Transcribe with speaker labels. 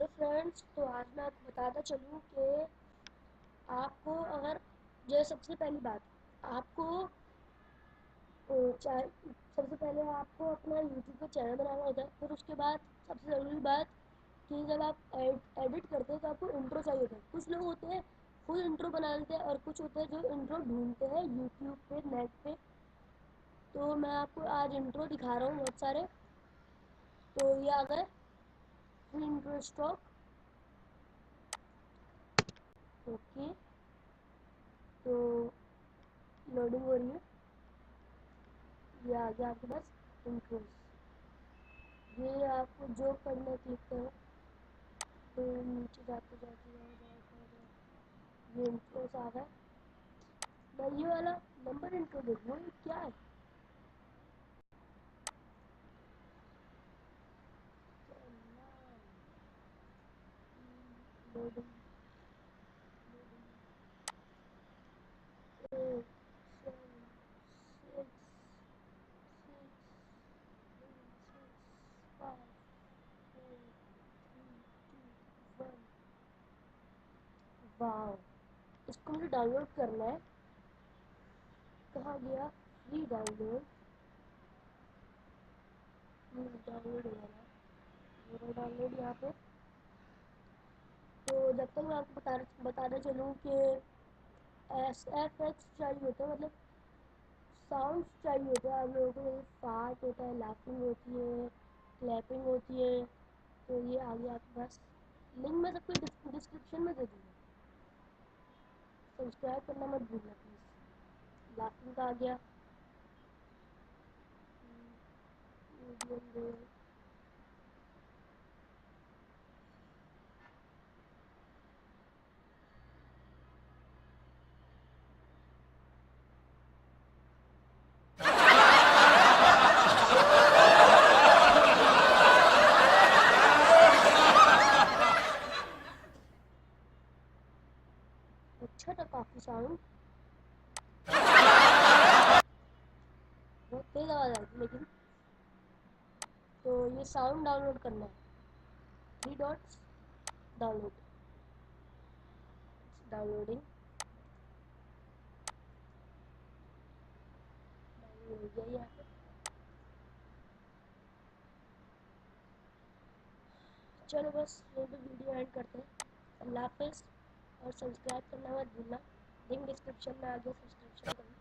Speaker 1: Hello friends, तो आज मैं आपको बताता चलूँ कि आपको अगर जो सबसे पहली बात आपको सबसे पहले आपको अपना यूट्यूब पर चैनल बनाना होता है। फिर उसके बाद सबसे ज़रूरी बात कि जब आप एडिट करते हैं तो आपको इंट्रो चाहिए होता है। कुछ लोग होते हैं फुल इंट्रो बना लेते हैं और कुछ होते हैं जो इंट्रो ढूंढते हैं यूट्यूब पे, नेट पे। तो मैं आपको आज इंट्रो दिखा रहा हूँ बहुत सारे। तो ये आ गए फ्री इंट्रो स्टॉक। ओके, तो लोडिंग हो रही है। ये आ गया आपके पास इंट्रोस। ये आपको जो करना है क्लिक करो, तो नीचे जाते जाते ये इंट्रोस आ गया। मैं ये वाला नंबर इंट्रो देखूँ ये क्या है। Loading eight seven six five four three two one. वाह, इसको मुझे डाउनलोड करना है। कहाँ गया फ्री डाउनलोड? डाउनलोड हो रहा है मेरा डाउनलोड यहाँ पे। तो जब तक मैं आपको बताना चलूँ कि एस एफ एक्स चाहिए होता है, मतलब साउंड चाहिए होता है आप लोगों को। जैसे फाट होता है, लाफिंग होती है, क्लैपिंग होती है। तो ये आ गया आपके पास। लिंक मैं सबको डिस्क्रिप्शन में दे दूँगा। सब्सक्राइब करना मत भूलना प्लीज़। लाफिंग का आ गया। मीडियम अच्छा था काफ़ी साउंड। बहुत तेज़ आवाज़ आई थी लेकिन। तो ये साउंड डाउनलोड करना है। Three dots, download, downloading. Download हो गया यहाँ पे। चलो बस यहीं पे वीडियो एंड करते हैं। अल्लाह हाफिज़ और सब्सक्राइब करना मत भूलना। लिंक डिस्क्रिप्शन में आ गया, सब्सक्रिप्शन करना।